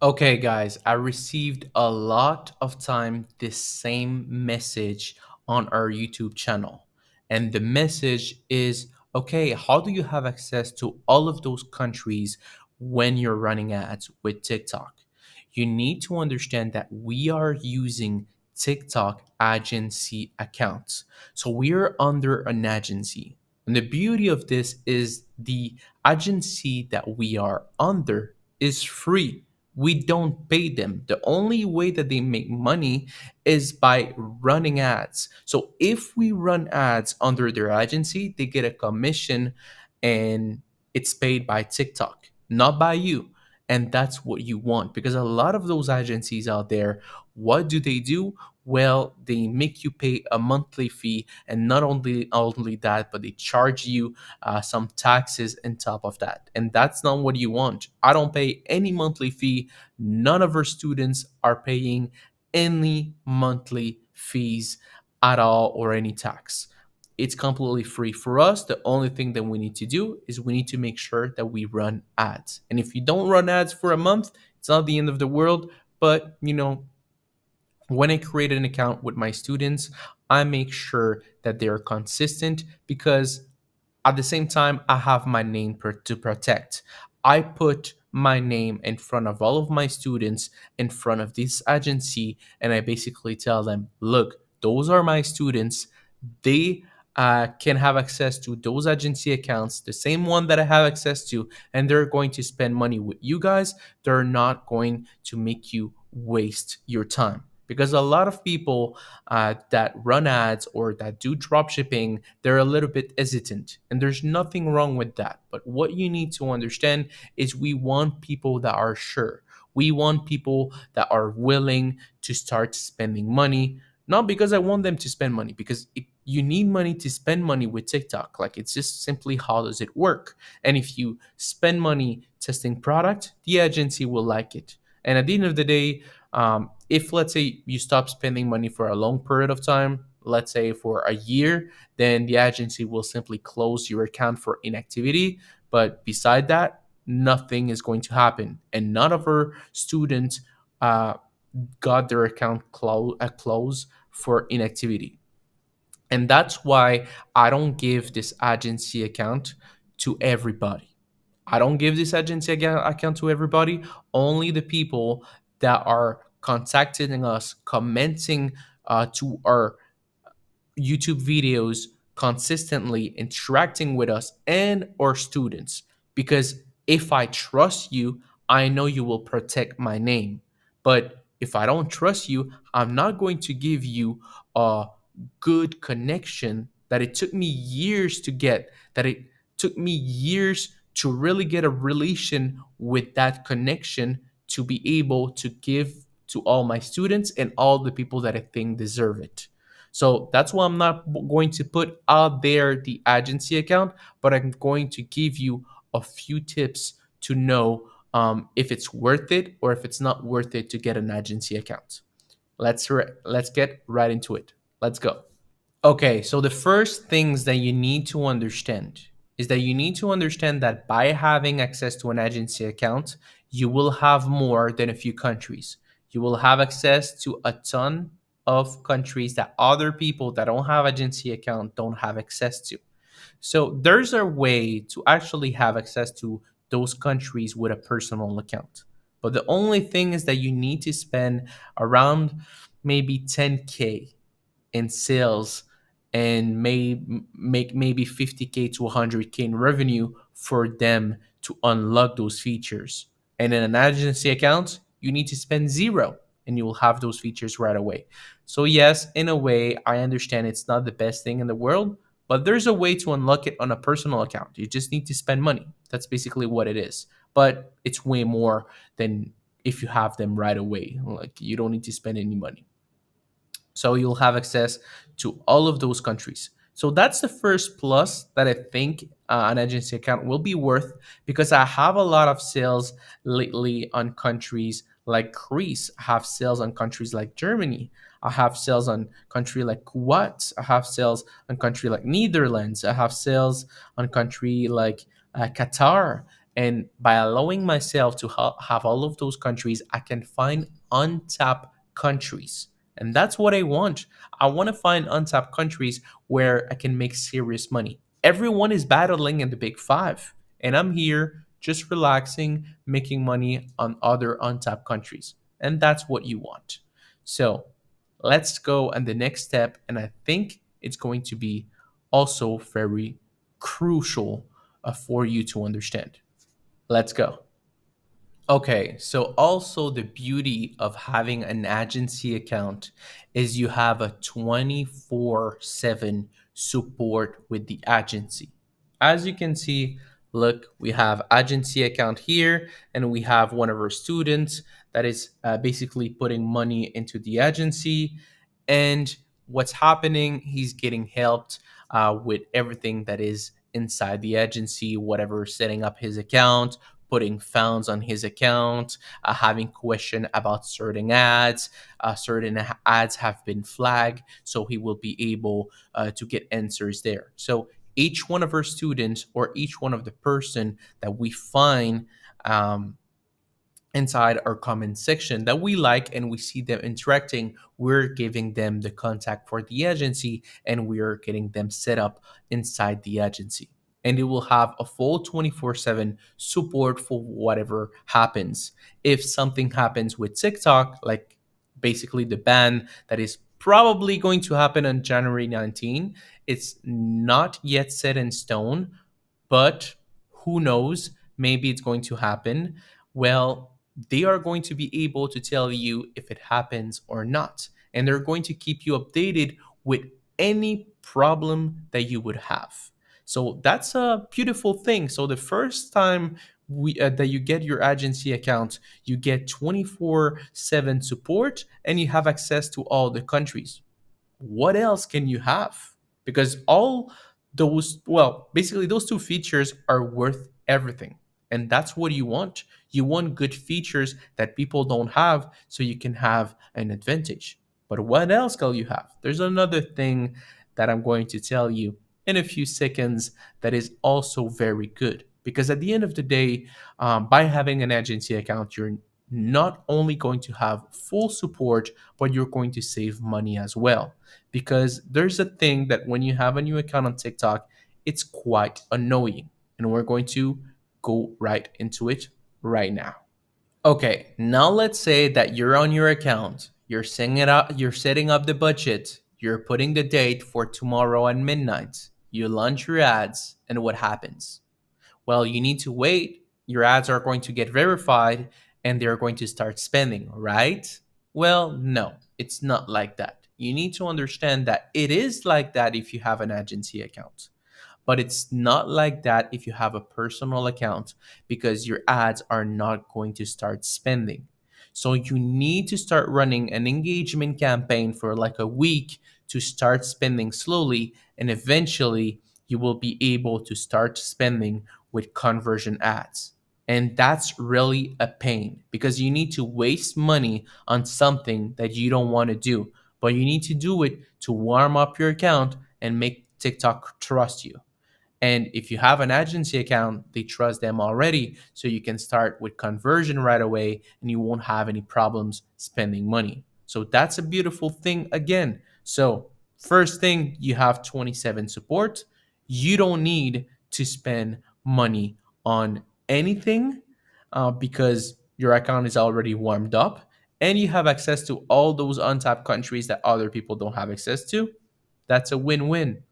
Okay, guys, I received a lot of time this same message on our YouTube channel. And the message is okay, how do you have access to all of those countries when you're running ads with TikTok? You need to understand that we are using TikTok agency accounts. So we are under an agency. And the beauty of this is the agency that we are under is free. We don't pay them. The only way that they make money is by running ads. So if we run ads under their agency, they get a commission and it's paid by TikTok, not by you. And that's what you want because a lot of those agencies out there, what do they do? Well, they make you pay a monthly fee, and not only that, but they charge you some taxes on top of that. And that's not what you want. I don't pay any monthly fee. None of our students are paying any monthly fees at all or any tax. It's completely free for us. The only thing that we need to do is we need to make sure that we run ads. And if you don't run ads for a month, it's not the end of the world. But, when I create an account with my students, I make sure that they're consistent because at the same time, I have my name to protect. I put my name in front of all of my students, in front of this agency, and I basically tell them, look, those are my students. They can have access to those agency accounts, the same one that I have access to, and they're going to spend money with you guys. They're not going to make you waste your time. Because a lot of people that run ads or that do drop shipping, they're a little bit hesitant, and there's nothing wrong with that. But what you need to understand is we want people that are sure. We want people that are willing to start spending money, not because I want them to spend money, because you need money to spend money with TikTok. Like it's just simply how does it work? And if you spend money testing product, the agency will like it. And at the end of the day, if let's say you stop spending money for a long period of time, let's say for a year, then the agency will simply close your account for inactivity. But beside that, nothing is going to happen. And none of our students got their account closed for inactivity. And that's why I don't give this agency account to everybody. I don't give this agency account to everybody, only the people that are contacting us, commenting to our YouTube videos consistently, interacting with us and our students. Because if I trust you, I know you will protect my name. But if I don't trust you, I'm not going to give you a good connection that it took me years to get, that it took me years to really get a relation with that connection to be able to give to all my students and all the people that I think deserve it. So that's why I'm not going to put out there the agency account, but I'm going to give you a few tips to know if it's worth it or if it's not worth it to get an agency account. Let's get right into it. Let's go. Okay, so the first things that you need to understand is that you need to understand that by having access to an agency account, you will have more than a few countries. You will have access to a ton of countries that other people that don't have agency account don't have access to. So there's a way to actually have access to those countries with a personal account. But the only thing is that you need to spend around maybe 10K in sales and make maybe 50K to 100K in revenue for them to unlock those features. And in an agency account, you need to spend zero and you will have those features right away. So yes, in a way, I understand it's not the best thing in the world, but there's a way to unlock it on a personal account. You just need to spend money. That's basically what it is. But it's way more than if you have them right away. Like you don't need to spend any money. So you'll have access to all of those countries. So that's the first plus that I think an agency account will be worth because I have a lot of sales lately on countries like Greece. I have sales on countries like Germany. I have sales on country like Kuwait. I have sales on country like Netherlands. I have sales on country like Qatar. And by allowing myself to have all of those countries, I can find untapped countries. And that's what I want. I want to find untapped countries where I can make serious money. Everyone is battling in the big five, and I'm here just relaxing, making money on other untapped countries. And that's what you want. So let's go on the next step. And I think it's going to be also very crucial for you to understand. Let's go. Okay, so also the beauty of having an agency account is you have a 24/7 support with the agency. As you can see, look, we have agency account here, and we have one of our students that is basically putting money into the agency. And what's happening, he's getting helped with everything that is inside the agency, whatever, setting up his account, putting funds on his account, having question about certain ads. Certain ads have been flagged, so he will be able to get answers there. So each one of our students or each one of the person that we find inside our comment section that we like and we see them interacting, we're giving them the contact for the agency and we're getting them set up inside the agency. And it will have a full 24/7 support for whatever happens. If something happens with TikTok, like basically the ban that is probably going to happen on January 19, it's not yet set in stone, but who knows? Maybe it's going to happen. Well, they are going to be able to tell you if it happens or not. And they're going to keep you updated with any problem that you would have. So that's a beautiful thing. So the first time that you get your agency account, you get 24/7 support and you have access to all the countries. What else can you have? Because all those, well, basically those two features are worth everything. And that's what you want. You want good features that people don't have so you can have an advantage. But what else can you have? There's another thing that I'm going to tell you in a few seconds that is also very good. Because at the end of the day, by having an agency account, you're not only going to have full support, but you're going to save money as well. Because there's a thing that when you have a new account on TikTok, it's quite annoying. And we're going to go right into it right now. Okay, now let's say that you're on your account, you're setting up the budget, you're putting the date for tomorrow at midnight, you launch your ads, and what happens? Well, you need to wait. Your ads are going to get verified and they're going to start spending, right? Well, no, it's not like that. You need to understand that it is like that if you have an agency account. But it's not like that if you have a personal account because your ads are not going to start spending. So you need to start running an engagement campaign for like a week to start spending slowly, and eventually you will be able to start spending with conversion ads. And that's really a pain because you need to waste money on something that you don't want to do, but you need to do it to warm up your account and make TikTok trust you. And if you have an agency account, they trust them already. So you can start with conversion right away and you won't have any problems spending money. So that's a beautiful thing again. So, first thing, you have 27 support. You don't need to spend money on anything because your account is already warmed up and you have access to all those untapped countries that other people don't have access to. That's a win win.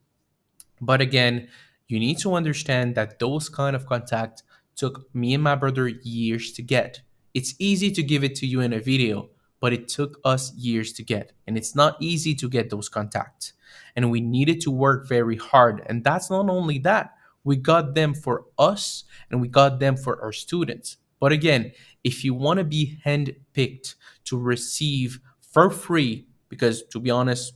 But again, you need to understand that those kind of contacts took me and my brother years to get. It's easy to give it to you in a video, but it took us years to get. And it's not easy to get those contacts. And we needed to work very hard. And that's not only that, we got them for us and we got them for our students. But again, if you want to be handpicked to receive for free, because to be honest,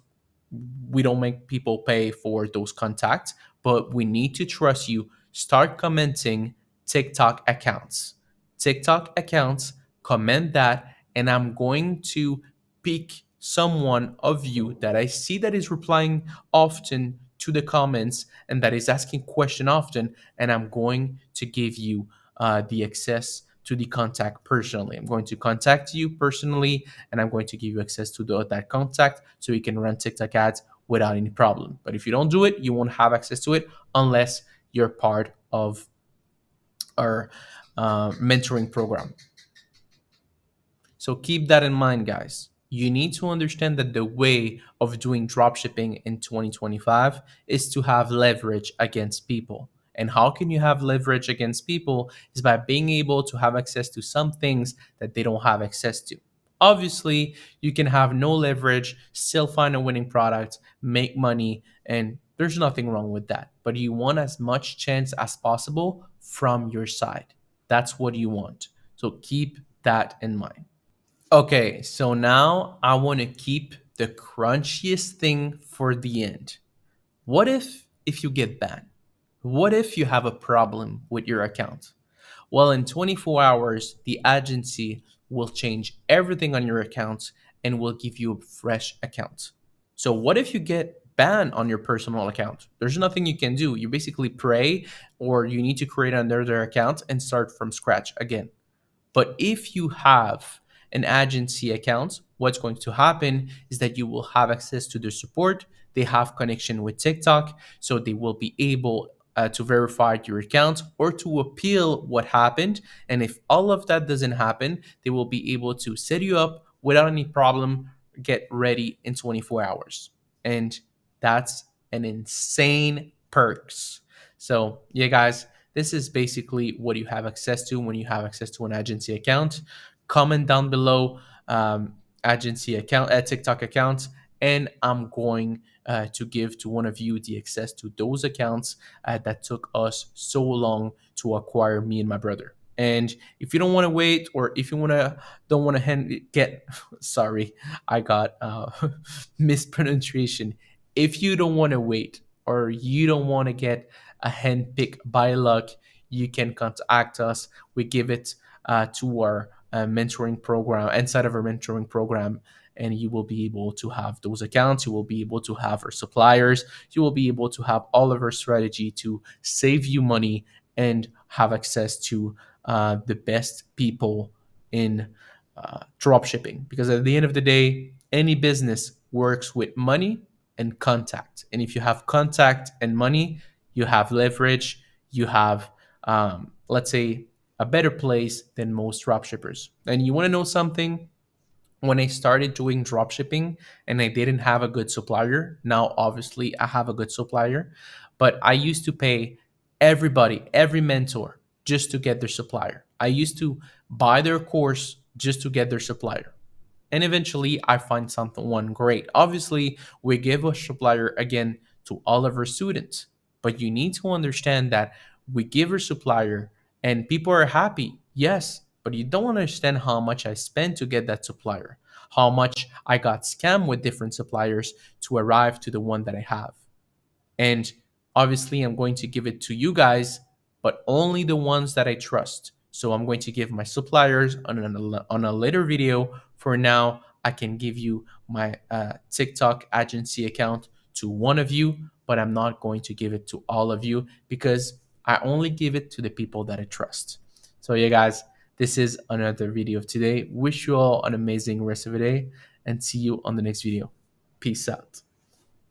we don't make people pay for those contacts, but we need to trust you. Start commenting TikTok accounts. TikTok accounts, comment that, and I'm going to pick someone of you that I see that is replying often to the comments and that is asking question often, and I'm going to give you the access to the contact personally. I'm going to contact you personally, and I'm going to give you access to that contact so you can run TikTok ads without any problem. But if you don't do it, you won't have access to it unless you're part of our mentoring program. So keep that in mind, guys. You need to understand that the way of doing dropshipping in 2025 is to have leverage against people. And how can you have leverage against people is by being able to have access to some things that they don't have access to. Obviously, you can have no leverage, still find a winning product, make money, and there's nothing wrong with that. But you want as much chance as possible from your side. That's what you want. So keep that in mind. Okay, so now I want to keep the crunchiest thing for the end. What if you get banned? What if you have a problem with your account? Well, in 24 hours, the agency will change everything on your account and will give you a fresh account. So what if you get banned on your personal account? There's nothing you can do. You basically pray or you need to create another account and start from scratch again. But if you have an agency account, what's going to happen is that you will have access to their support. They have connection with TikTok, so they will be able to verify your account or to appeal what happened. And if all of that doesn't happen, they will be able to set you up without any problem, get ready in 24 hours. And that's an insane perks. So yeah, guys, this is basically what you have access to when you have access to an agency account. Comment down below agency account, TikTok accounts, and I'm going to give to one of you the access to those accounts that took us so long to acquire, me and my brother. And if you don't want to wait, or if you don't want to get, sorry, I got mispronunciation. If you don't want to wait, or you don't want to get a hand pick by luck, you can contact us. We give it to our mentoring program, inside of our mentoring program, and you will be able to have those accounts. You will be able to have our suppliers. You will be able to have all of our strategy to save you money and have access to the best people in drop shipping. Because at the end of the day, any business works with money and contact. And if you have contact and money, you have leverage, you have, let's say, a better place than most dropshippers. And you want to know something? When I started doing dropshipping and I didn't have a good supplier, now obviously I have a good supplier, but I used to pay everybody, every mentor, just to get their supplier. I used to buy their course just to get their supplier. And eventually I find something one great. Obviously, we give a supplier again to all of our students, but you need to understand that we give a supplier and people are happy. Yes, but you don't understand how much I spent to get that supplier, how much I got scammed with different suppliers to arrive to the one that I have. And obviously, I'm going to give it to you guys, but only the ones that I trust. So I'm going to give my suppliers on a later video. For now, I can give you my TikTok agency account to one of you, but I'm not going to give it to all of you because I only give it to the people that I trust. So yeah, guys, this is another video of today. Wish you all an amazing rest of the day and see you on the next video. Peace out.